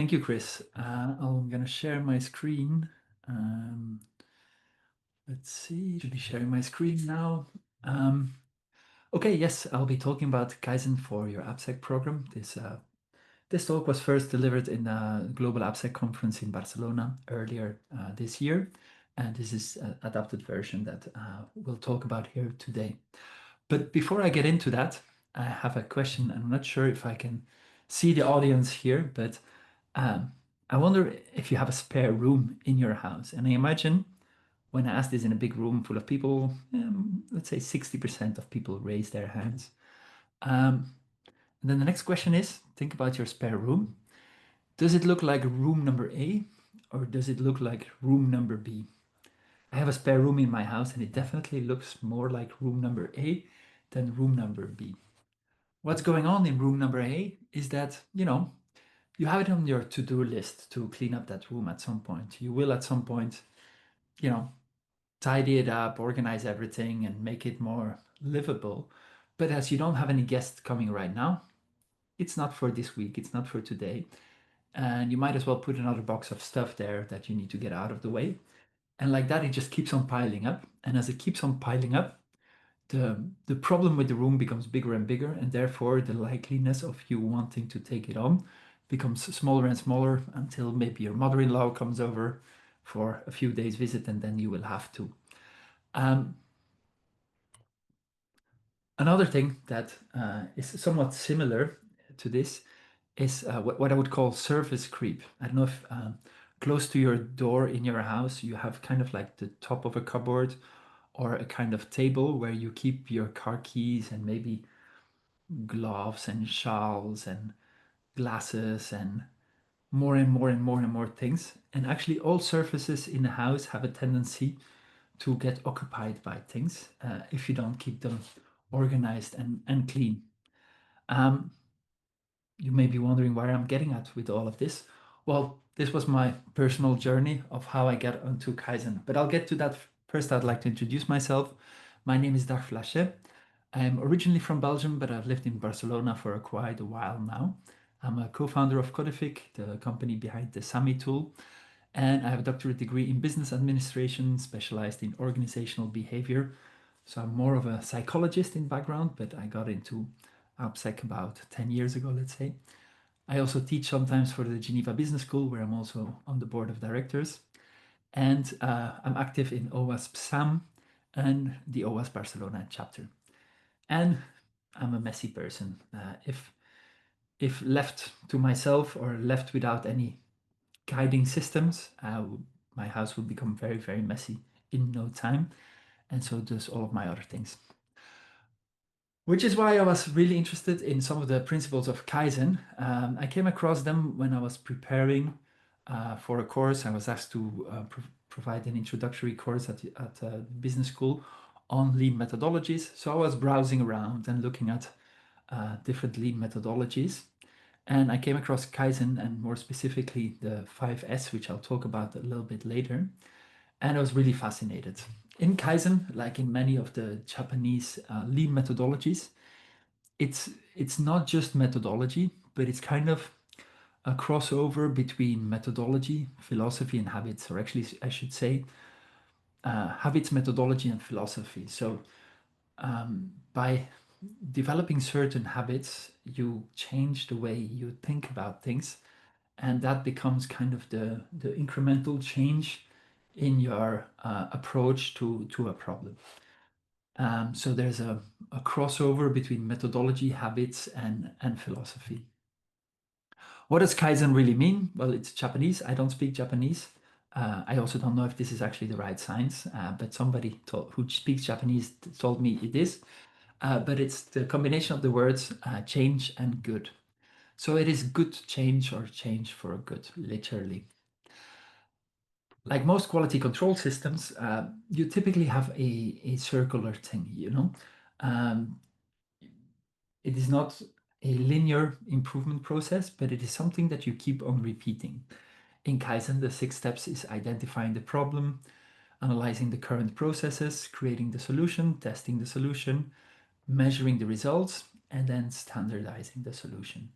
Thank you, Chris. I'm going to share my screen. Um, let's see, should be sharing my screen now. Okay, yes, I'll be talking about Kaizen for your AppSec program. This talk was first delivered in a global AppSec conference in Barcelona earlier this year, and this is an adapted version that we'll talk about here today. But before I get into that, I have a question. I'm not sure if I can see the audience here, but um, I wonder if you have a spare room in your house. And I imagine when I ask this in a big room full of people, let's say 60% of people raise their hands. And then the next question is, think about your spare room. Does it look like room number A or does it look like room number B? I have a spare room in my house and it definitely looks more like room number A than room number B. What's going on in room number A is that, you have it on your to-do list to clean up that room at some point. You will at some point, you know, tidy it up, organize everything and make it more livable. But as you don't have any guests coming right now, it's not for this week, it's not for today. And you might as well put another box of stuff there that you need to get out of the way. And like that, it just keeps on piling up. And as it keeps on piling up, the problem with the room becomes bigger and bigger, and therefore the likeliness of you wanting to take it on becomes smaller and smaller until maybe your mother-in-law comes over for a few days visit, and then you will have to. Um, Another thing that is somewhat similar to this is what I would call surface creep. I don't know if close to your door in your house, you have kind of like the top of a cupboard or a kind of table where you keep your car keys and maybe gloves and shawls and glasses and more and more and more and more things. And actually, all surfaces in a house have a tendency to get occupied by things if you don't keep them organized and clean. Um, you may be wondering where I'm getting at with all of this. Well, this was my personal journey of how I got onto Kaizen, but I'll get to that first. I'd like to introduce myself. My name is Dag Flachet. I'm originally from Belgium, but I've lived in Barcelona for quite a while now. I'm a co-founder of Codific, the company behind the SAMM tool, and I have a doctorate degree in business administration, specialized in organizational behavior. So I'm more of a psychologist in background, but I got into AppSec about 10 years ago, let's say. I also teach sometimes for the Geneva Business School, where I'm also on the board of directors. And I'm active in OWASP SAMM and the OWASP Barcelona chapter. And I'm a messy person. If left to myself or left without any guiding systems, my house will become very, very messy in no time. And so does all of my other things. Which is why I was really interested in some of the principles of Kaizen. I came across them when I was preparing for a course. I was asked to provide an introductory course at business school on lean methodologies. So I was browsing around and looking at different lean methodologies. And I came across Kaizen and more specifically the 5S, which I'll talk about a little bit later. And I was really fascinated. In Kaizen, like in many of the Japanese lean methodologies, it's not just methodology, but it's kind of a crossover between methodology, philosophy, and habits, or actually, I should say, habits, methodology, and philosophy. So by developing certain habits, you change the way you think about things, and that becomes kind of the incremental change in your approach to a problem. So there's a crossover between methodology, habits, and philosophy. What does Kaizen really mean? Well, it's Japanese. I don't speak Japanese. I also don't know if this is actually the right science, but somebody who speaks Japanese told me it is. But it's the combination of the words change and good. So it is good change or change for good, literally. Like most quality control systems, you typically have a circular thing, It is not a linear improvement process, but it is something that you keep on repeating. In Kaizen, the 6 steps is identifying the problem, analyzing the current processes, creating the solution, testing the solution, measuring the results, and then standardizing the solution.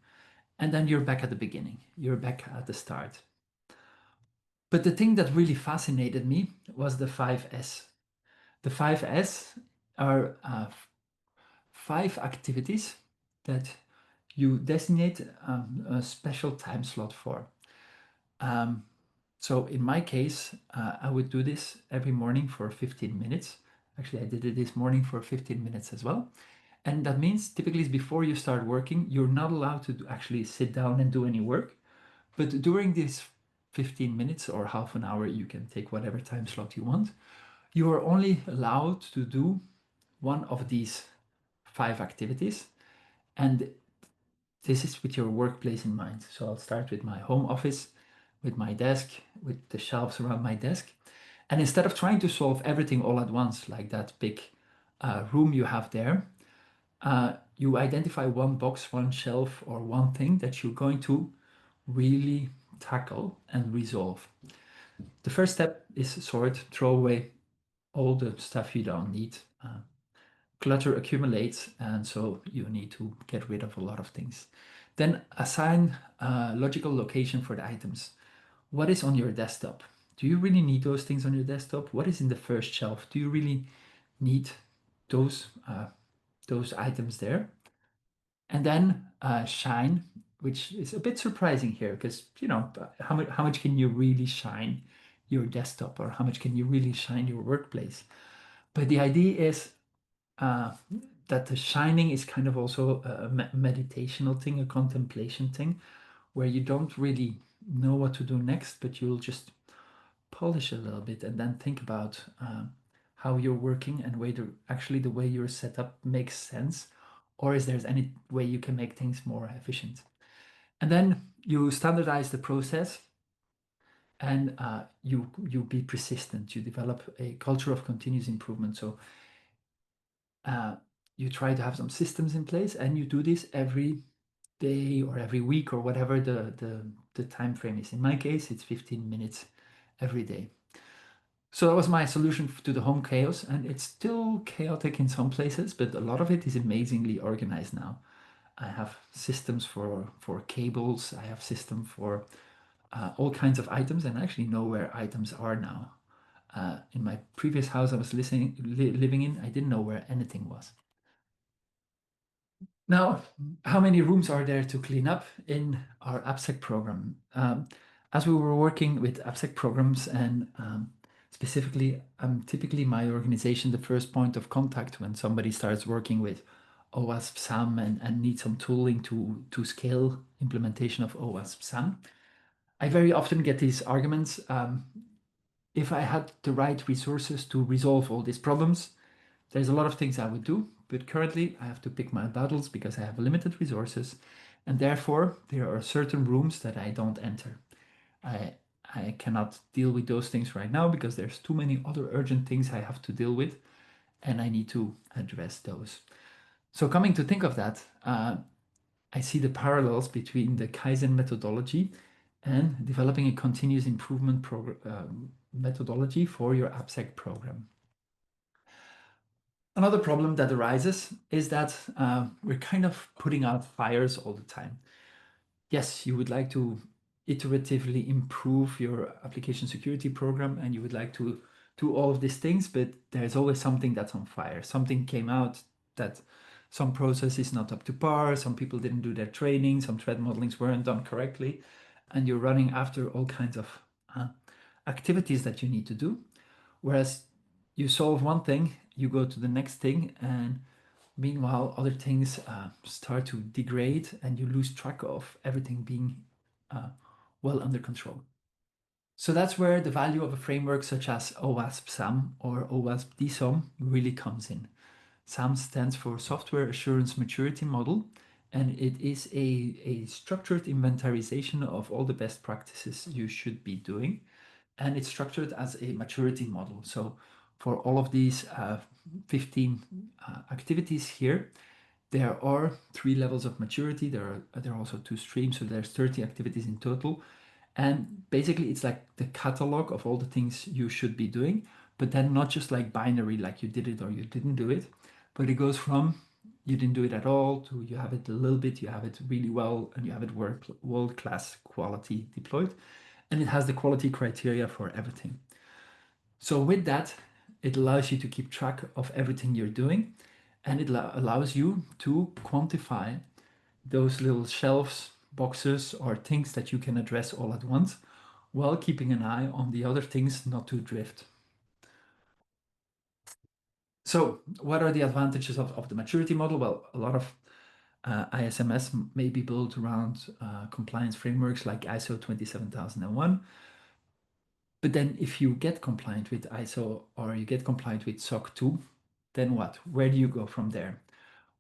and then you're back at the beginning. You're back at the start. But the thing that really fascinated me was the 5S. The 5S are five activities that you designate a special time slot for. So in my case, I would do this every morning for 15 minutes. Actually, I did it this morning for 15 minutes as well. And that means typically it's before you start working, you're not allowed to actually sit down and do any work. But during this 15 minutes or half an hour, you can take whatever time slot you want. You are only allowed to do one of these five activities. And this is with your workplace in mind. So I'll start with my home office, with my desk, with the shelves around my desk. And instead of trying to solve everything all at once, like that big room you have there, you identify one box, one shelf, or one thing that you're going to really tackle and resolve. The first step is sort, throw away all the stuff you don't need. Clutter accumulates, and so you need to get rid of a lot of things. Then assign a logical location for the items. What is on your desktop? Do you really need those things on your desktop? What is in the first shelf? Do you really need those items there? And then shine, which is a bit surprising here because how much can you really shine your desktop, or how much can you really shine your workplace? But the idea is uh, that the shining is kind of also a meditational thing, a contemplation thing, where you don't really know what to do next, but you'll just polish a little bit and then think about how you're working and whether actually the way you're set up makes sense, or is there's any way you can make things more efficient. And then you standardize the process, and you be persistent. You develop a culture of continuous improvement. So you try to have some systems in place, and you do this every day or every week or whatever the time frame is. In my case, it's 15 minutes every day. So that was my solution to the home chaos, and it's still chaotic in some places, but a lot of it is amazingly organized now. I have systems for cables. I have system for all kinds of items, and I actually know where items are now. In my previous house I was living in, I didn't know where anything was. Now, how many rooms are there to clean up in our AppSec program? As we were working with AppSec programs, and specifically, typically my organization, the first point of contact when somebody starts working with OWASP SAMM and needs some tooling to scale implementation of OWASP SAMM. I very often get these arguments. If I had the right resources to resolve all these problems, there's a lot of things I would do, but currently I have to pick my battles because I have limited resources, and therefore there are certain rooms that I don't enter. I cannot deal with those things right now because there's too many other urgent things I have to deal with, and I need to address those. So coming to think of that, I see the parallels between the Kaizen methodology and developing a continuous improvement methodology for your AppSec program. Another problem that arises is that we're kind of putting out fires all the time. Yes, you would like to iteratively improve your application security program, and you would like to do all of these things, but there's always something that's on fire. Something came out that some process is not up to par, some people didn't do their training, some threat modelings weren't done correctly, and you're running after all kinds of activities that you need to do. Whereas you solve one thing, you go to the next thing, and meanwhile, other things start to degrade, and you lose track of everything being well under control. So that's where the value of a framework such as OWASP SAMM or OWASP DSOM really comes in. SAMM stands for Software Assurance Maturity Model, and it is a structured inventarization of all the best practices you should be doing. And it's structured as a maturity model. So for all of these 15 activities here, there are 3 levels of maturity. There are also 2 streams, so there's 30 activities in total. And basically, it's like the catalog of all the things you should be doing, but then not just like binary, like you did it or you didn't do it, but it goes from you didn't do it at all, to you have it a little bit, you have it really well, and you have it world-class quality deployed. And it has the quality criteria for everything. So with that, it allows you to keep track of everything you're doing, and it allows you to quantify those little shelves, boxes, or things that you can address all at once, while keeping an eye on the other things not to drift. So what are the advantages of the maturity model? Well, a lot of ISMS may be built around compliance frameworks like ISO 27001. But then if you get compliant with ISO or you get compliant with SOC 2, then what? Where do you go from there?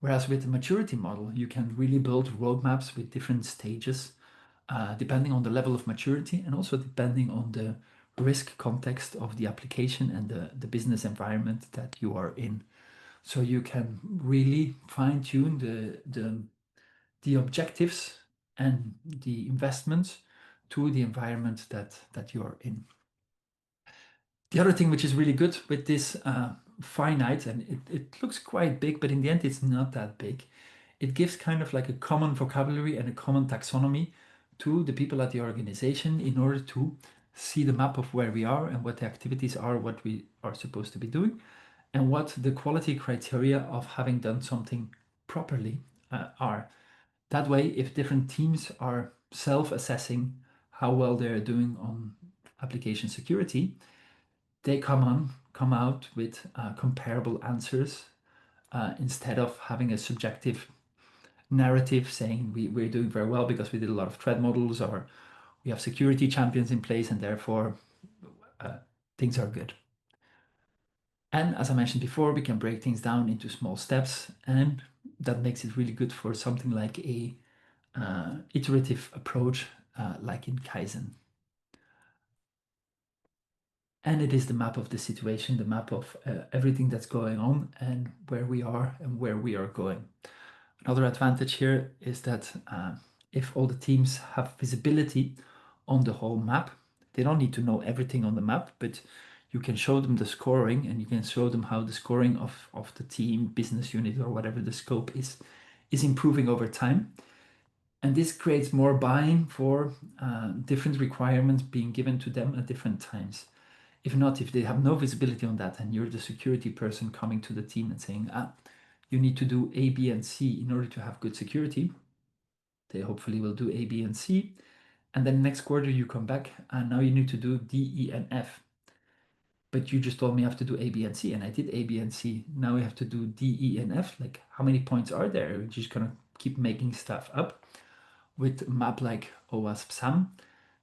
Whereas with the maturity model, you can really build roadmaps with different stages, depending on the level of maturity and also depending on the risk context of the application and the business environment that you are in. So you can really fine tune the objectives and the investments to the environment that you are in. The other thing which is really good with this finite, and it looks quite big, but in the end it's not that big. It gives kind of like a common vocabulary and a common taxonomy to the people at the organization in order to see the map of where we are and what the activities are, what we are supposed to be doing, and what the quality criteria of having done something properly are. That way, if different teams are self-assessing how well they're doing on application security, they come out with comparable answers instead of having a subjective narrative saying we're doing very well because we did a lot of threat models, or we have security champions in place and therefore things are good. And as I mentioned before, we can break things down into small steps, and that makes it really good for something like a iterative approach like in Kaizen. And it is the map of the situation, the map of everything that's going on and where we are and where we are going. Another advantage here is that if all the teams have visibility on the whole map, they don't need to know everything on the map, but you can show them the scoring and you can show them how the scoring of the team, business unit, or whatever the scope is improving over time. And this creates more buy-in for different requirements being given to them at different times. If not, if they have no visibility on that and you're the security person coming to the team and saying, you need to do A, B, and C in order to have good security, they hopefully will do A, B, and C. And then next quarter you come back and now you need to do D, E, and F. But you just told me I have to do A, B, and C, and I did A, B, and C. Now we have to do D, E, and F. Like, how many points are there? We're just gonna keep making stuff up. With a map like OWASP SAMM,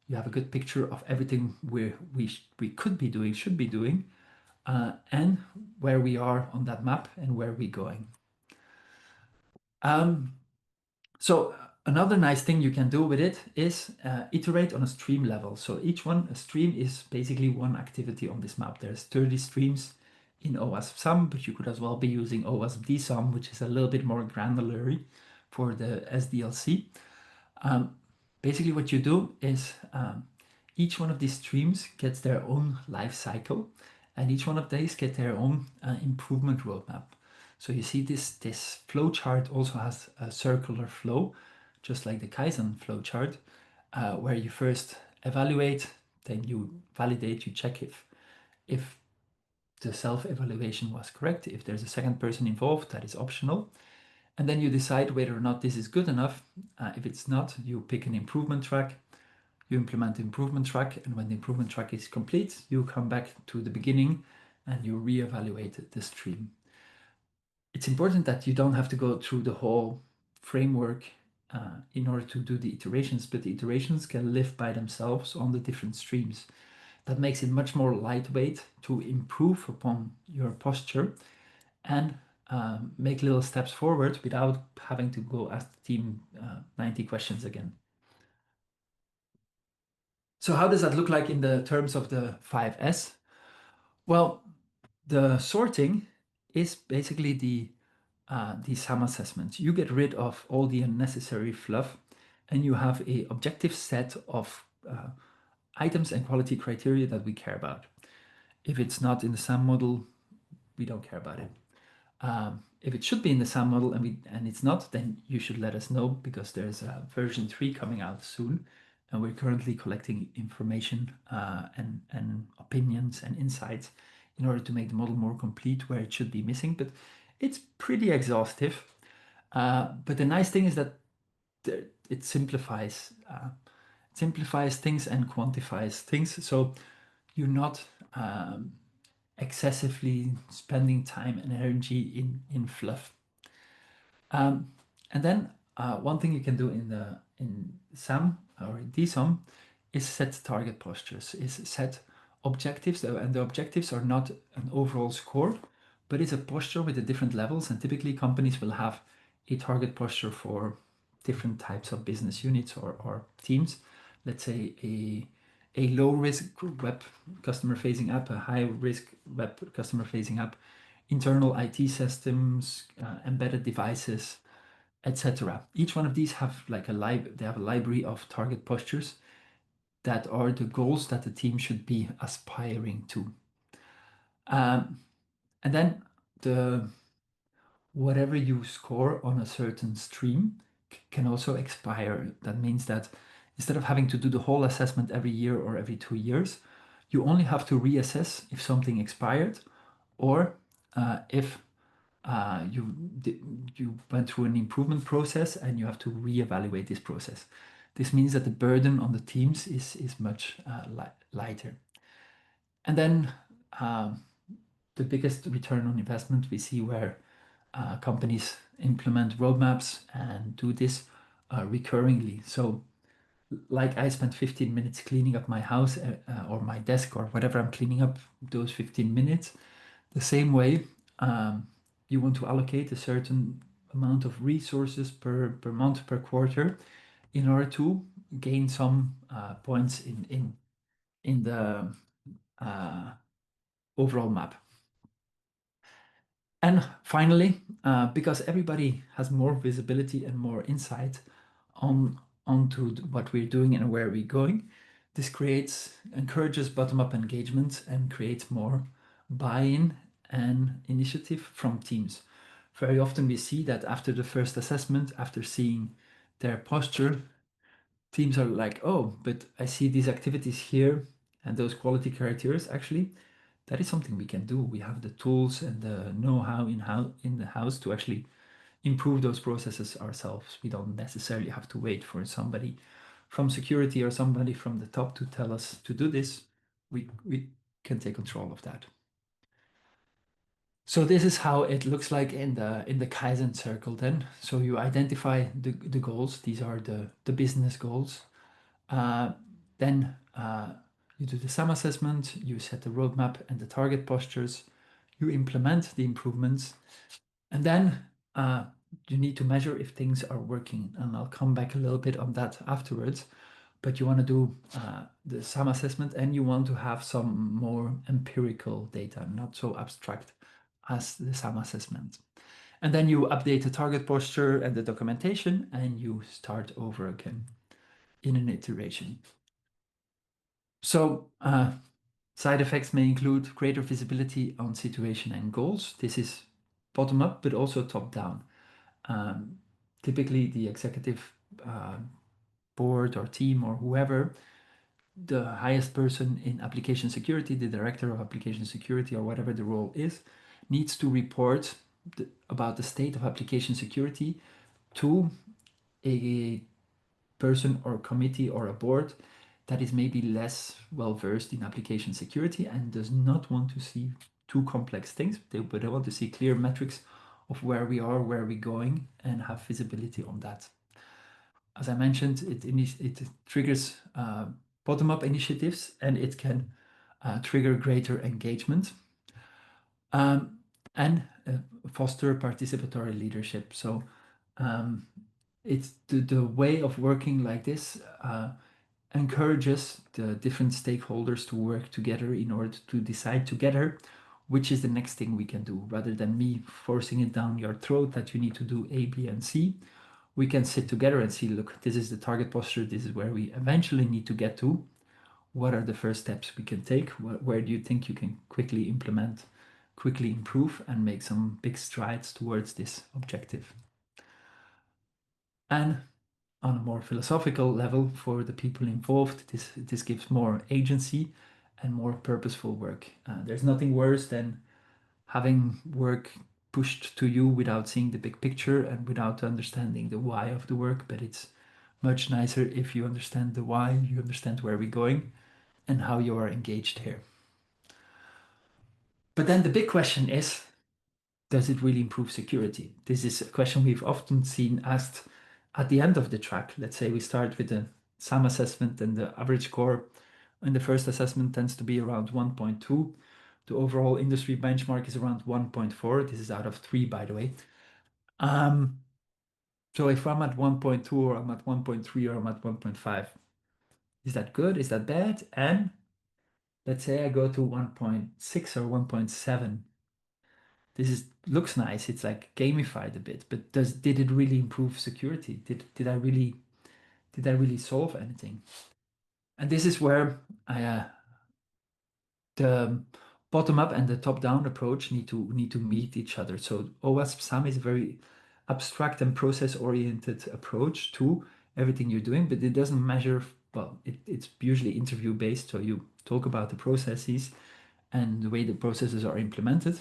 you have a good picture of everything we could be doing, should be doing, and where we are on that map and where we're going. So another nice thing you can do with it is iterate on a stream level. So a stream is basically one activity on this map. There's 30 streams in OWASP SAMM, but you could as well be using OWASP DSAM, which is a little bit more granular for the SDLC. Basically what you do is each one of these streams gets their own life cycle, and each one of these get their own improvement roadmap. So you see this flow chart also has a circular flow, just like the Kaizen flow chart, where you first evaluate, then you validate, you check if the self-evaluation was correct. If there's a second person involved, that is optional. And then you decide whether or not this is good enough. If it's not, you pick an improvement track, you implement the improvement track, and when the improvement track is complete, you come back to the beginning and you reevaluate the stream. It's important that you don't have to go through the whole framework in order to do the iterations, but the iterations can live by themselves on the different streams. That makes it much more lightweight to improve upon your posture and make little steps forward without having to go ask the team 90 questions again. So how does that look like in the terms of the 5S? Well, the sorting is basically the SAM assessment. You get rid of all the unnecessary fluff and you have a objective set of items and quality criteria that we care about. If it's not in the SAM model, we don't care about it. If it should be in the SAM model and it's not, then you should let us know, because there's a version 3 coming out soon, and we're currently collecting information and opinions and insights in order to make the model more complete where it should be missing. But it's pretty exhaustive. But the nice thing is that it simplifies things and quantifies things, so you're not excessively spending time and energy in fluff. And then one thing you can do in SAM or in DSOM is set target postures, is set objectives, and the objectives are not an overall score, but it's a posture with the different levels. And typically companies will have a target posture for different types of business units or teams. Let's say a low risk web customer facing app, a high risk web customer facing app, internal IT systems, embedded devices, etc. Each one of these have like they have a library of target postures that are the goals that the team should be aspiring to. And then whatever you score on a certain stream can also expire. That means that instead of having to do the whole assessment every year or every 2 years, you only have to reassess if something expired, or if you went through an improvement process and you have to reevaluate this process. This means that the burden on the teams is much lighter. And then the biggest return on investment we see where companies implement roadmaps and do this recurringly. So like I spent 15 minutes cleaning up my house or my desk or whatever I'm cleaning up those 15 minutes. The same way, you want to allocate a certain amount of resources per month, per quarter, in order to gain some points in the overall map. And finally, because everybody has more visibility and more insight onto what we're doing and where we're going, this encourages bottom-up engagement and creates more buy-in and initiative from teams. Very often we see that after the first assessment, after seeing their posture, teams are like, oh, but I see these activities here and those quality criteria. Actually, that is something we can do. We have the tools and the know-how in the house to actually improve those processes ourselves. We don't necessarily have to wait for somebody from security or somebody from the top to tell us to do this. We can take control of that. So this is how it looks like in the Kaizen circle then. So you identify the goals. These are the business goals. Then you do the SAM assessment, you set the roadmap and the target postures, you implement the improvements, and then you need to measure if things are working. And I'll come back a little bit on that afterwards. But you want to do the SAM assessment and you want to have some more empirical data, not so abstract as the SAM assessment. And then you update the target posture and the documentation and you start over again in an iteration. So side effects may include greater visibility on situation and goals. This is bottom up, but also top down. Typically the executive board or team or whoever, the highest person in application security, the director of application security or whatever the role is, needs to report about the state of application security to a person or committee or a board that is maybe less well versed in application security and does not want to see too complex things, but they want to see clear metrics of where we are, where we're going, and have visibility on that. As I mentioned, it triggers bottom-up initiatives and it can trigger greater engagement and foster participatory leadership. So it's the way of working like this encourages the different stakeholders to work together in order to decide together which is the next thing we can do, rather than me forcing it down your throat that you need to do A, B, and C. We can sit together and see, look, this is the target posture, this is where we eventually need to get to. What are the first steps we can take? Where do you think you can quickly implement quickly improve and make some big strides towards this objective. And on a more philosophical level, for the people involved, this gives more agency and more purposeful work. There's nothing worse than having work pushed to you without seeing the big picture and without understanding the why of the work. But it's much nicer if you understand the why, you understand where we're going and how you are engaged here. But then the big question is, does it really improve security? This is a question we've often seen asked at the end of the track. Let's say we start with the SAMM assessment, and the average score in the first assessment tends to be around 1.2. The overall industry benchmark is around 1.4. This is out of 3, by the way. So if I'm at 1.2 or I'm at 1.3 or I'm at 1.5, is that good? Is that bad? And let's say I go to 1.6 or 1.7. Looks nice. It's like gamified a bit, but did it really improve security? Did I really solve anything? And this is where the bottom up and the top down approach need to meet each other. So OWASP SAMM is a very abstract and process oriented approach to everything you're doing, but it doesn't measure. Well, it's usually interview based, so you talk about the processes and the way the processes are implemented,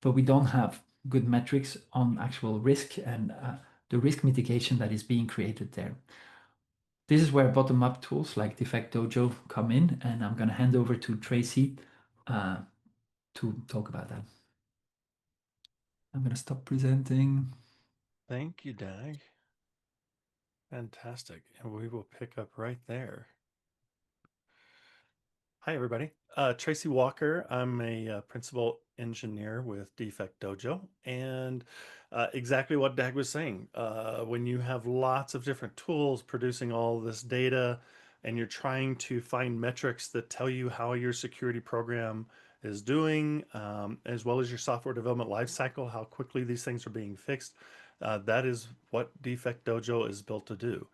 but we don't have good metrics on actual risk and the risk mitigation that is being created there. This is where bottom-up tools like Defect Dojo come in, and I'm going to hand over to Tracy uh, to talk about that. I'm going to stop presenting. Thank you, Dag. Fantastic. And we will pick up right there. Hi, everybody. Tracy Walker. I'm a principal engineer with Defect Dojo. And exactly what Dag was saying. When you have lots of different tools producing all this data and you're trying to find metrics that tell you how your security program is doing, as well as your software development lifecycle, how quickly these things are being fixed, that is what Defect Dojo is built to do.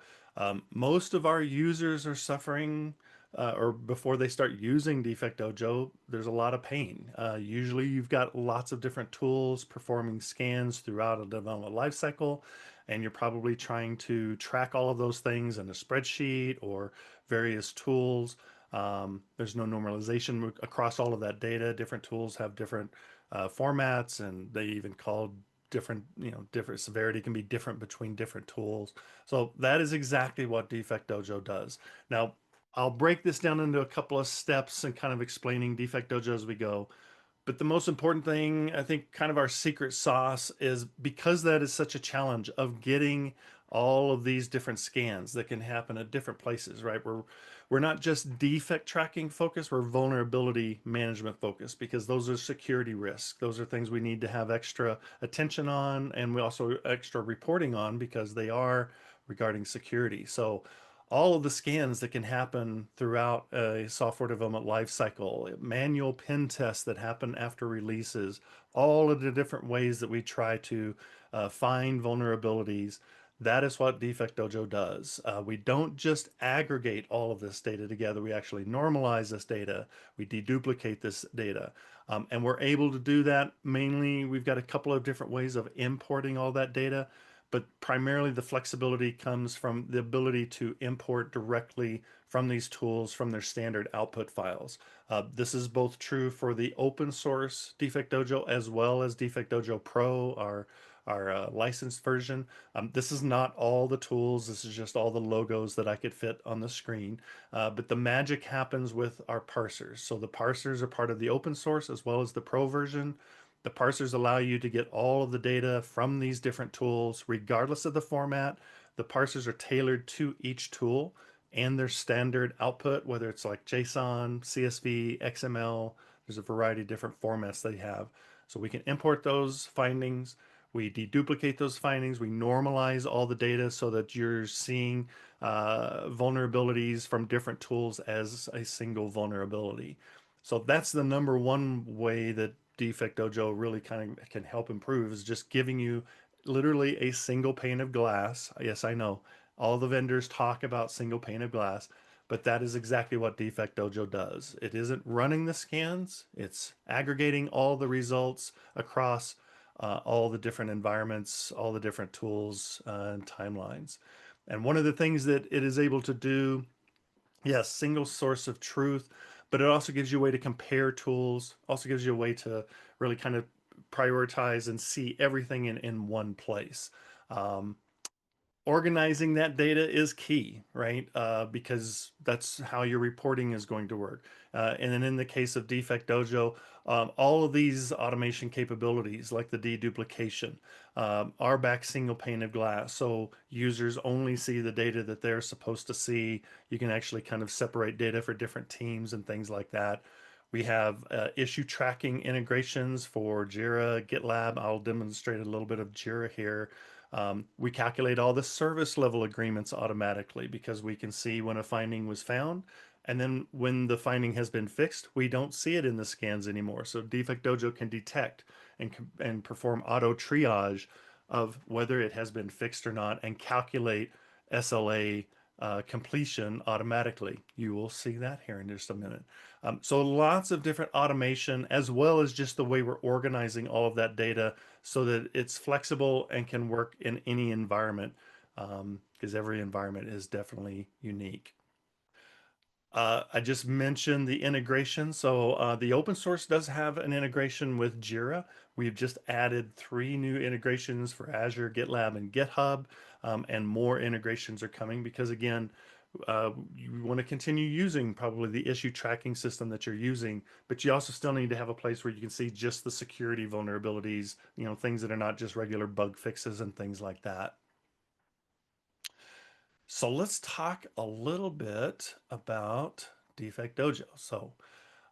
Most of our users are suffering or before they start using Defect Dojo, there's a lot of pain. Usually you've got lots of different tools performing scans throughout a development lifecycle, and you're probably trying to track all of those things in a spreadsheet or various tools. There's no normalization across all of that data. Different tools have different formats, and they even call different, different severity can be different between different tools. So that is exactly what Defect Dojo does. Now, I'll break this down into a couple of steps and kind of explaining Defect Dojo as we go. But the most important thing, I think, kind of our secret sauce is because that is such a challenge of getting all of these different scans that can happen at different places, right? We're not just defect tracking focused, we're vulnerability management focused because those are security risks. Those are things we need to have extra attention on, and we also extra reporting on because they are regarding security. So all of the scans that can happen throughout a software development lifecycle, manual pen tests that happen after releases, all of the different ways that we try to find vulnerabilities. That is what Defect Dojo does. We don't just aggregate all of this data together. We actually normalize this data. We deduplicate this data. And we're able to do that mainly. We've got a couple of different ways of importing all that data, but primarily the flexibility comes from the ability to import directly from these tools from their standard output files. This is both true for the open source Defect Dojo as well as Defect Dojo Pro, our licensed version. This is not all the tools. This is just all the logos that I could fit on the screen. But the magic happens with our parsers. So the parsers are part of the open source as well as the Pro version. The parsers allow you to get all of the data from these different tools, regardless of the format. The parsers are tailored to each tool and their standard output, whether it's like JSON, CSV, XML. There's a variety of different formats they have. So we can import those findings. We deduplicate those findings. We normalize all the data so that you're seeing vulnerabilities from different tools as a single vulnerability. So that's the number one way that Defect Dojo really kind of can help improve is just giving you literally a single pane of glass. Yes, I know all the vendors talk about single pane of glass, but that is exactly what Defect Dojo does. It isn't running the scans, it's aggregating all the results across all the different environments, all the different tools and timelines. And one of the things that it is able to do, yes, single source of truth, but it also gives you a way to compare tools, also gives you a way to really kind of prioritize and see everything in one place. Um, Organizing that data is key, right? Because that's how your reporting is going to work. And then in the case of Defect Dojo, all of these automation capabilities, like the deduplication, are back single pane of glass. So users only see the data that they're supposed to see. You can actually kind of separate data for different teams and things like that. We have issue tracking integrations for Jira, GitLab. I'll demonstrate a little bit of Jira here. We calculate all the service level agreements automatically because we can see when a finding was found. And then when the finding has been fixed, we don't see it in the scans anymore. So Defect Dojo can detect and perform auto triage of whether it has been fixed or not and calculate SLA completion automatically. You will see that here in just a minute. So lots of different automation as well as just the way we're organizing all of that data so that it's flexible and can work in any environment because every environment is definitely unique. I just mentioned the integration. So the open source does have an integration with Jira. We've just added 3 new integrations for Azure, GitLab, and GitHub, and more integrations are coming because again, you want to continue using probably the issue tracking system that you're using, but you also still need to have a place where you can see just the security vulnerabilities, things that are not just regular bug fixes and things like that. So let's talk a little bit about Defect Dojo. So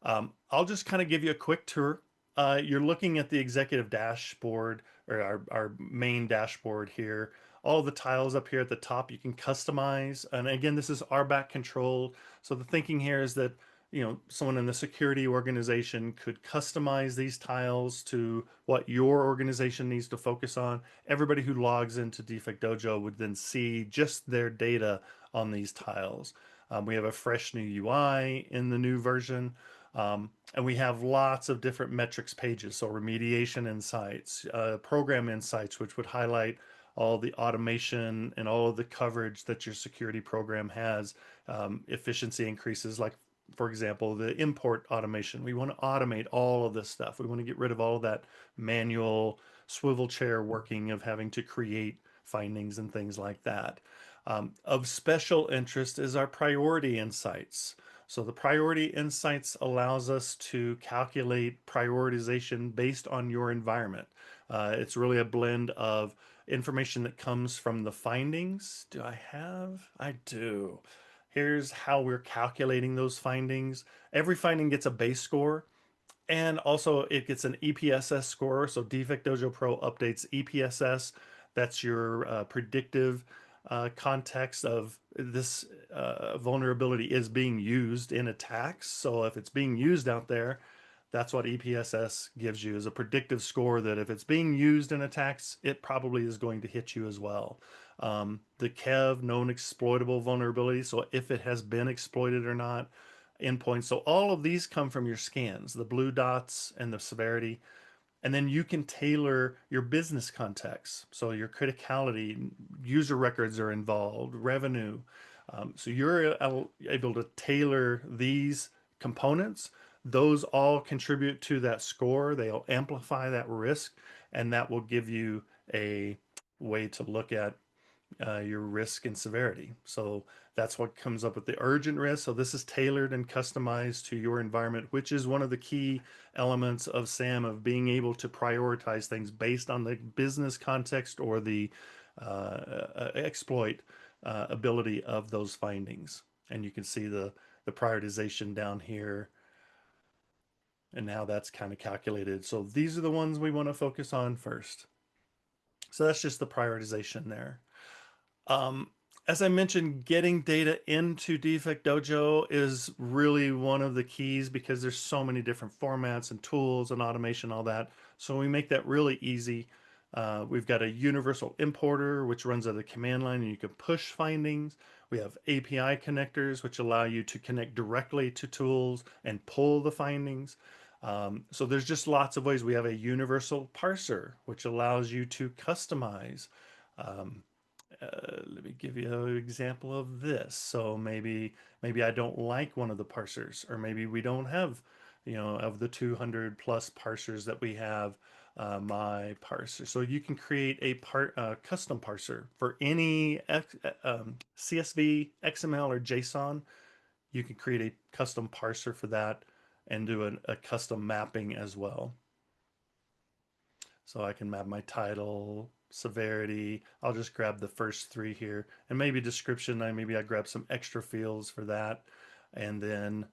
I'll just kind of give you a quick tour. You're looking at the executive dashboard or our main dashboard here. All the tiles up here at the top you can customize. And again, this is RBAC controlled. So the thinking here is that someone in the security organization could customize these tiles to what your organization needs to focus on. Everybody who logs into Defect Dojo would then see just their data on these tiles. We have a fresh new UI in the new version. And we have lots of different metrics pages. So remediation insights, program insights, which would highlight all the automation and all of the coverage that your security program has. Efficiency increases, like for example, the import automation. We want to automate all of this stuff. We want to get rid of all of that manual swivel chair working of having to create findings and things like that. Of special interest is our priority insights. So the priority insights allows us to calculate prioritization based on your environment. It's really a blend of information that comes from the findings. Do I have? I do. Here's how we're calculating those findings. Every finding gets a base score, and also it gets an EPSS score. So Defect Dojo Pro updates EPSS. That's your predictive context of this vulnerability is being used in attacks. So if it's being used out there, that's what EPSS gives you, is a predictive score that if it's being used in attacks, it probably is going to hit you as well. The KEV, known exploitable vulnerability, so if it has been exploited or not, endpoints. So all of these come from your scans, the blue dots and the severity. And then you can tailor your business context. So your criticality, user records are involved, revenue. So you're able to tailor these components. Those all contribute to that score. They'll amplify that risk, and that will give you a way to look at your risk and severity. So that's what comes up with the urgent risk. So this is tailored and customized to your environment, which is one of the key elements of SAMM, of being able to prioritize things based on the business context or the exploit ability of those findings. And you can see the prioritization down here and how that's kind of calculated. So these are the ones we want to focus on first. So that's just the prioritization there. As I mentioned, getting data into Defect Dojo is really one of the keys because there's so many different formats and tools and automation, all that. So we make that really easy. We've got a universal importer, which runs out of the command line and you can push findings. We have API connectors, which allow you to connect directly to tools and pull the findings. So there's just lots of ways. We have a universal parser, which allows you to customize. Um, Let me give you an example of this. So maybe I don't like one of the parsers, or maybe we don't have, of the 200 plus parsers that we have, my parser. So you can create a custom parser for any CSV, XML, or JSON. You can create a custom parser for that and do a custom mapping as well. So I can map my title, severity. I'll just grab the first three here, and maybe description. Maybe I grab some extra fields for that, and then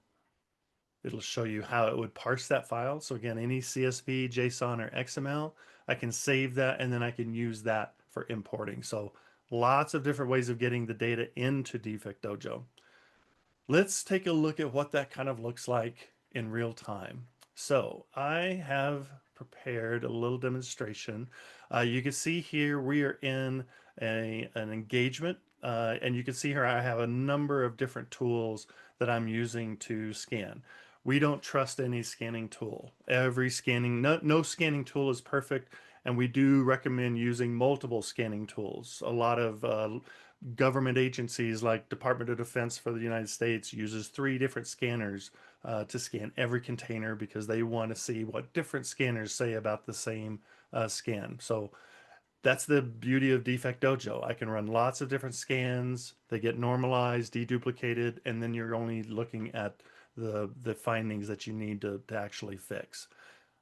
it'll show you how it would parse that file. So again, any CSV, JSON, or XML, I can save that, and then I can use that for importing. So lots of different ways of getting the data into Defect Dojo. Let's take a look at what that kind of looks like in real time. So I have prepared a little demonstration. You can see here we are in an engagement, and you can see here I have a number of different tools that I'm using to scan. We don't trust any scanning tool. Every scanning, no scanning tool is perfect, and we do recommend using multiple scanning tools. A lot of government agencies like Department of Defense for the United States uses 3 different scanners to scan every container because they want to see what different scanners say about the same scan. So that's the beauty of Defect Dojo. I can run lots of different scans. They get normalized, deduplicated, and then you're only looking at the findings that you need to actually fix.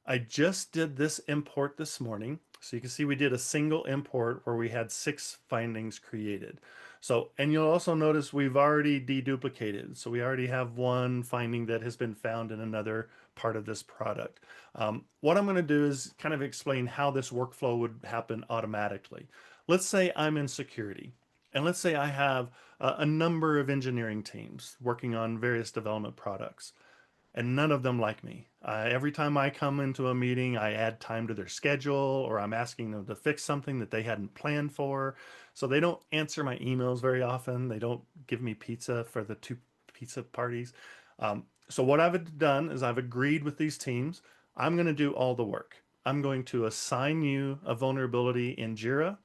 I just did this import this morning. So you can see we did a single import where we had 6 findings created. So, and you'll also notice we've already deduplicated. So we already have one finding that has been found in another part of this product. What I'm going to do is kind of explain how this workflow would happen automatically. Let's say I'm in security. And let's say I have a number of engineering teams working on various development products, and none of them like me. Every time I come into a meeting, I add time to their schedule, or I'm asking them to fix something that they hadn't planned for. So they don't answer my emails very often. They don't give me pizza for the 2 pizza parties. So what I've done is I've agreed with these teams. I'm going to do all the work. I'm going to assign you a vulnerability in Jira.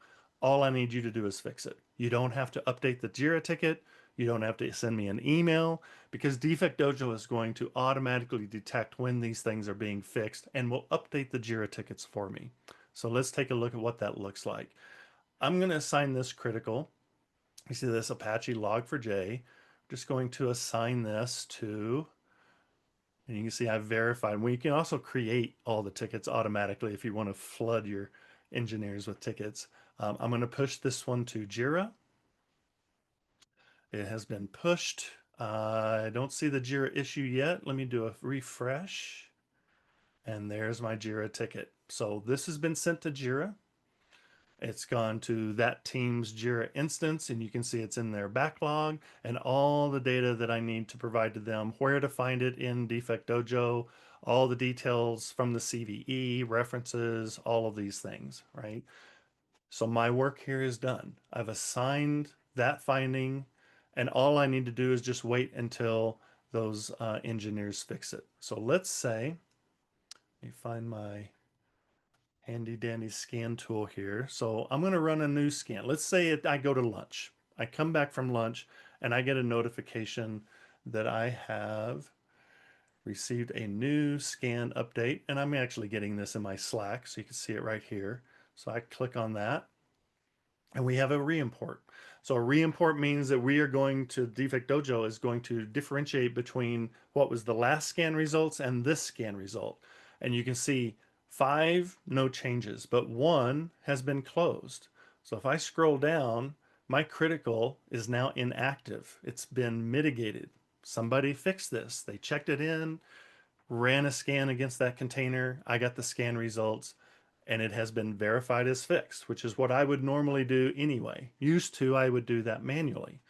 All I need you to do is fix it. You don't have to update the Jira ticket. You don't have to send me an email, because Defect Dojo is going to automatically detect when these things are being fixed and will update the Jira tickets for me. So let's take a look at what that looks like. I'm going to assign this critical. You see this Apache log4j. I'm just going to assign this to, and you can see I've verified. We can also create all the tickets automatically if you want to flood your engineers with tickets. I'm going to push this one to Jira. It has been pushed. I don't see the Jira issue yet. Let me do a refresh. And there's my Jira ticket. So this has been sent to Jira. It's gone to that team's Jira instance, and you can see it's in their backlog and all the data that I need to provide to them, where to find it in Defect Dojo, all the details from the CVE, references, all of these things, right? So my work here is done. I've assigned that finding, and all I need to do is just wait until those engineers fix it. So let's say, let me find my handy dandy scan tool here. So I'm going to run a new scan. Let's say I go to lunch. I come back from lunch and I get a notification that I have received a new scan update. And I'm actually getting this in my Slack, so you can see it right here. So I click on that, and we have a reimport. So a reimport means that we are going to, Defect Dojo is going to differentiate between what was the last scan results and this scan result. And you can see 5, no changes, but 1 has been closed. So if I scroll down, my critical is now inactive. It's been mitigated. Somebody fixed this. They checked it in, ran a scan against that container. I got the scan results, and it has been verified as fixed, which is what I would normally do anyway. Used to, I would do that manually.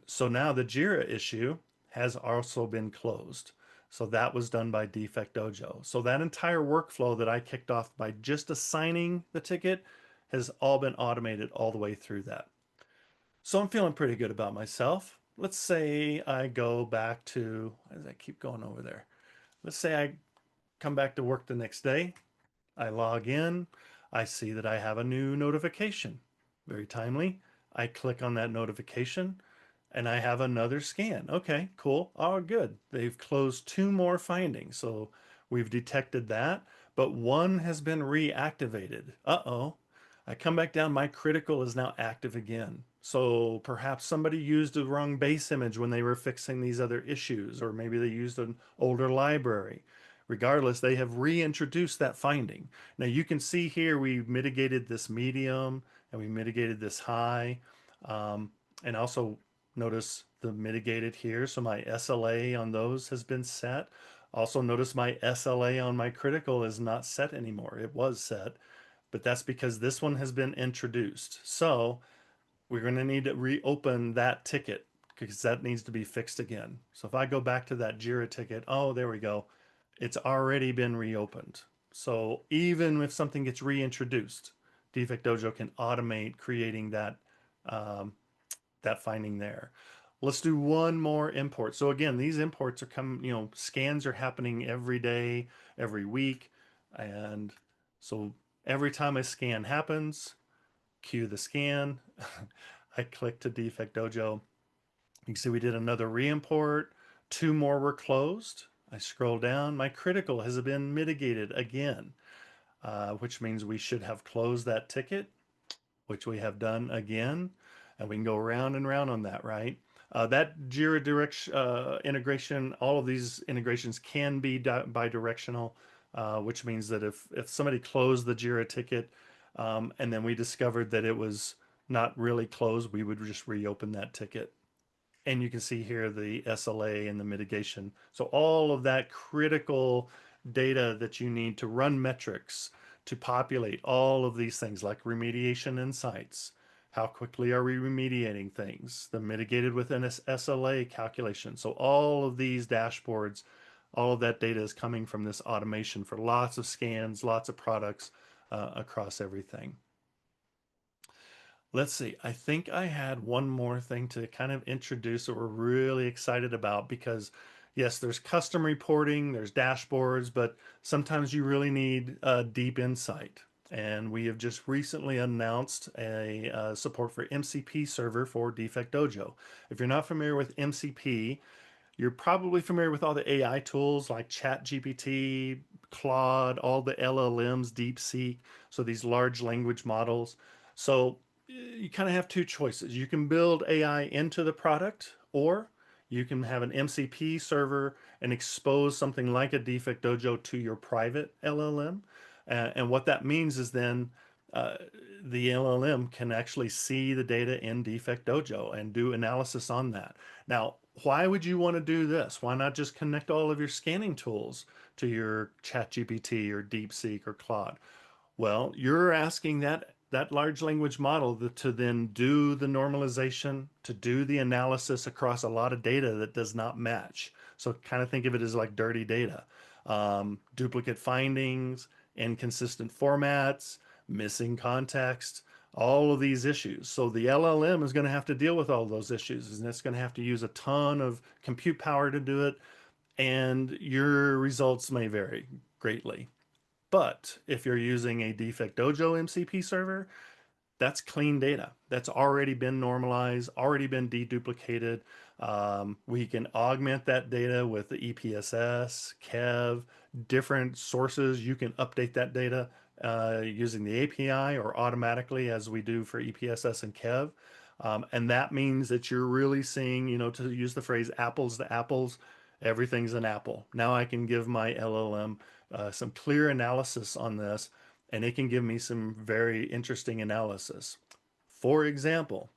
So now the Jira issue has also been closed. So that was done by Defect Dojo. So that entire workflow that I kicked off by just assigning the ticket has all been automated all the way through that. So I'm feeling pretty good about myself. Let's say I go back to, as I keep going over there, let's say I come back to work the next day. I log in. I see that I have a new notification. Very timely. I click on that notification and I have another scan. Okay, cool. Oh, good. They've closed two more findings. So we've detected that, but one has been reactivated. Uh-oh. I come back down, my critical is now active again. So perhaps somebody used the wrong base image when they were fixing these other issues, or maybe they used an older library. Regardless, they have reintroduced that finding. Now you can see here we mitigated this medium and we mitigated this high. And also notice the mitigated here. So my SLA on those has been set. Also notice my SLA on my critical is not set anymore. It was set, but that's because this one has been introduced. So we're going to need to reopen that ticket because that needs to be fixed again. So if I go back to that Jira ticket, oh, there we go. It's already been reopened. So even if something gets reintroduced, Defect Dojo can automate creating um, that finding there. Let's do one more import. So again, these imports are coming, scans are happening every day, every week. And so every time a scan happens, queue the scan. I click to Defect Dojo. You can see we did another re-import. Two more were closed. I scroll down. My critical has been mitigated again, which means we should have closed that ticket, which we have done again. And we can go round and round on that, right? That Jira direction integration, all of these integrations can be bidirectional, which means that if somebody closed the Jira ticket and then we discovered that it was not really closed, we would just reopen that ticket. And you can see here the SLA and the mitigation. So all of that critical data that you need to run metrics, to populate all of these things like remediation insights. How quickly are we remediating things? The mitigated within SLA calculation. So all of these dashboards, all of that data is coming from this automation for lots of scans, lots of products across everything. Let's see. I think I had one more thing to kind of introduce that we're really excited about because, yes, there's custom reporting, there's dashboards, but sometimes you really need deep insight. And we have just recently announced a support for MCP server for Defect Dojo. If you're not familiar with MCP, you're probably familiar with all the AI tools like ChatGPT, Claude, all the LLMs, DeepSeek, so these large language models. So you kind of have two choices. You can build AI into the product, or you can have an MCP server and expose something like a Defect Dojo to your private LLM. And what that means is then uh, the LLM can actually see the data in Defect Dojo and do analysis on that. Now, why would you want to do this? Why not just connect all of your scanning tools to your ChatGPT or DeepSeek or Claude? Well, you're asking that large language model to then do the normalization, to do the analysis across a lot of data that does not match. So kind of think of it as like dirty data, duplicate findings, inconsistent formats, missing context, all of these issues. So the LLM is going to have to deal with all those issues, and it's going to have to use a ton of compute power to do it, and your results may vary greatly. But if you're using a Defect Dojo MCP server, that's clean data. That's already been normalized, already been deduplicated. We can augment that data with the EPSS, KEV, different sources. You can update that data using the API or automatically as we do for EPSS and KEV. And that means that you're really seeing, to use the phrase apples to apples, everything's an apple. Now I can give my LLM some clear analysis on this, and it can give me some very interesting analysis. For example,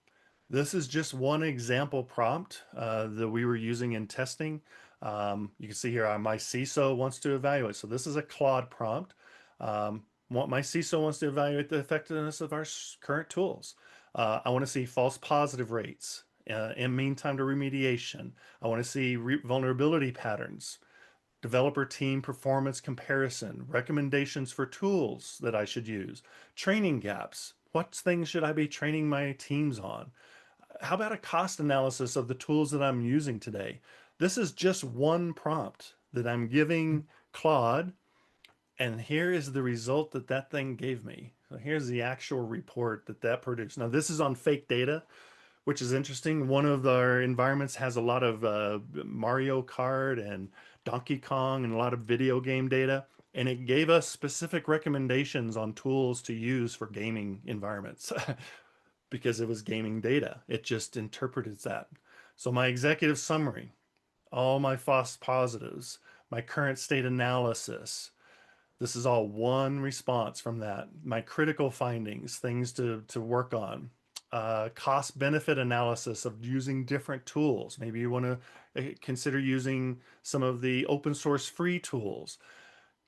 this is just one example prompt that we were using in testing. You can see here my CISO wants to evaluate. So this is a Claude prompt. What my CISO wants to evaluate the effectiveness of our current tools. I want to see false positive rates in mean time to remediation. I want to see vulnerability patterns. developer team performance comparison, recommendations for tools that I should use, training gaps. What things should I be training my teams on? How about a cost analysis of the tools that I'm using today? This is just one prompt that I'm giving Claude, and here is the result that that thing gave me. So here's the actual report that that produced. Now, this is on fake data, which is interesting. One of our environments has a lot of Mario Kart and Donkey Kong and a lot of video game data. And it gave us specific recommendations on tools to use for gaming environments because it was gaming data. It just interpreted that. So my executive summary, all my false positives, my current state analysis, this is all one response from that. My critical findings, things to work on. Cost benefit analysis of using different tools. Maybe you want to consider using some of the open source free tools.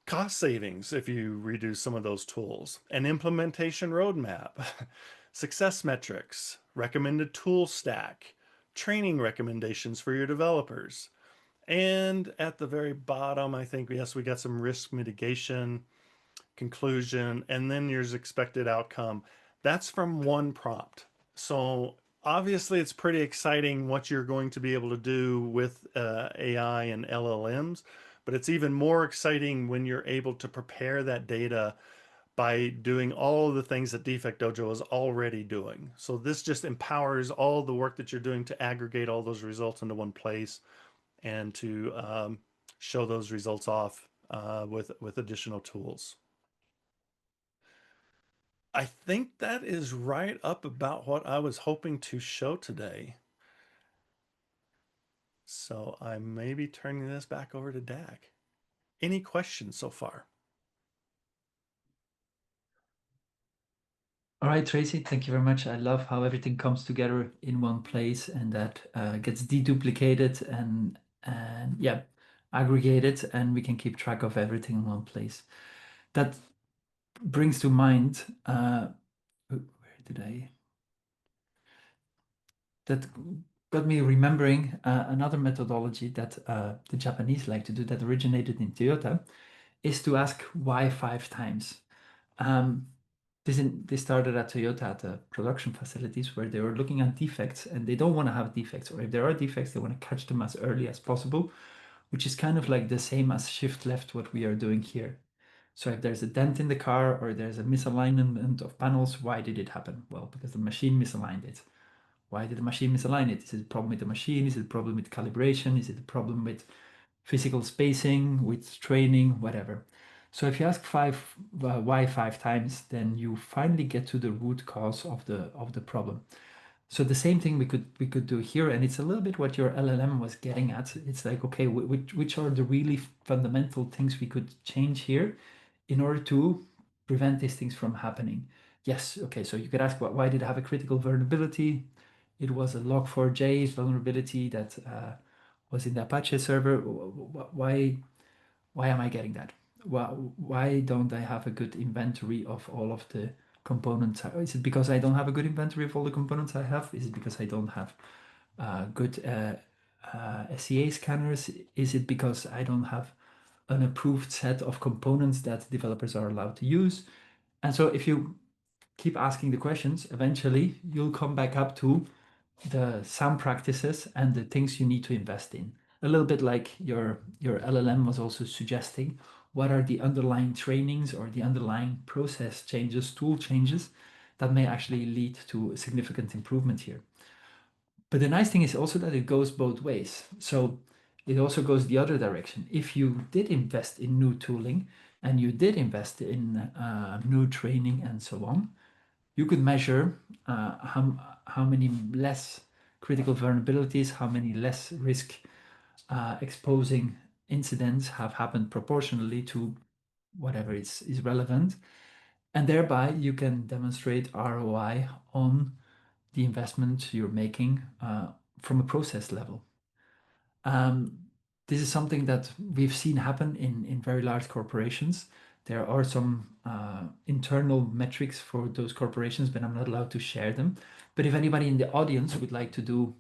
Cost savings if you reduce some of those tools. An implementation roadmap. Success metrics. Recommended tool stack. Training recommendations for your developers. And at the very bottom, I think, yes, we got some risk mitigation, conclusion, and then your expected outcome. That's from one prompt. So obviously, it's pretty exciting what you're going to be able to do with AI and LLMs, but it's even more exciting when you're able to prepare that data by doing all of the things that Defect Dojo is already doing. So this just empowers all the work that you're doing to aggregate all those results into one place and to show those results off with additional tools. I think that is right up about what I was hoping to show today. So I may be turning this back over to Dak. Any questions so far? All right, Tracy, thank you very much. I love how everything comes together in one place and that gets deduplicated and yeah, aggregated, and we can keep track of everything in one place. That brings to mind, where did I? That got me remembering another methodology that the Japanese like to do that originated in Toyota is to ask why 5 times. Um, they started at Toyota at the production facilities where they were looking at defects and they don't want to have defects, or if there are defects, they want to catch them as early as possible, which is kind of like the same as shift left what we are doing here. So if there's a dent in the car or there's a misalignment of panels, why did it happen? Well, because the machine misaligned it. Why did the machine misalign it? Is it a problem with the machine? Is it a problem with calibration? Is it a problem with physical spacing, with training, whatever? So if you ask why 5 times, then you finally get to the root cause of the problem. So the same thing we could do here, and it's a little bit what your LLM was getting at. It's like, okay, which are the really fundamental things we could change here in order to prevent these things from happening? Yes, okay, so you could ask, why did it have a critical vulnerability? It was a log4j vulnerability that was in the Apache server. Why am I getting that? Why don't I have a good inventory of all of the components? Is it because I don't have a good inventory of all the components I have? Is it because I don't have good SEA scanners? Is it because I don't have an approved set of components that developers are allowed to use? And so if you keep asking the questions, eventually you'll come back up to the SAMM practices and the things you need to invest in. A little bit like your LLM was also suggesting, what are the underlying trainings or the underlying process changes, tool changes that may actually lead to a significant improvement here. But the nice thing is also that it goes both ways. So it also goes the other direction. If you did invest in new tooling and you did invest in new training and so on, you could measure how many less critical vulnerabilities, how many less risk exposing incidents have happened proportionally to whatever is relevant. And thereby you can demonstrate ROI on the investment you're making from a process level. Um, this is something that we've seen happen in very large corporations. There are some internal metrics for those corporations, but I'm not allowed to share them. But if anybody in the audience would like to do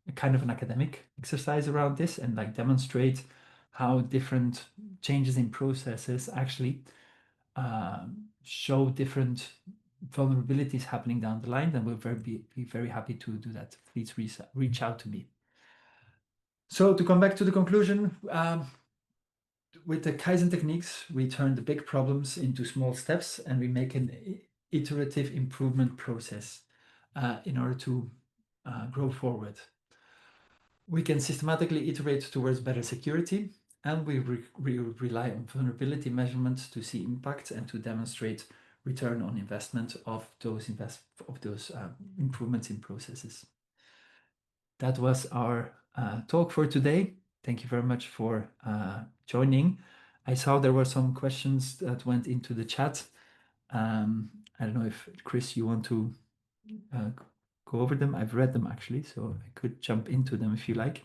a kind of an academic exercise around this and like demonstrate how different changes in processes actually show different vulnerabilities happening down the line, then we'll be very happy to do that. Please reach out to me. So to come back to the conclusion, with the Kaizen techniques, we turn the big problems into small steps and we make an iterative improvement process in order to grow forward. We can systematically iterate towards better security, and we rely on vulnerability measurements to see impacts and to demonstrate return on investment of those improvements in processes. That was our talk for today. Thank you very much for joining. I saw there were some questions that went into the chat. I don't know if, Chris, you want to go over them. I've read them actually, so I could jump into them if you like.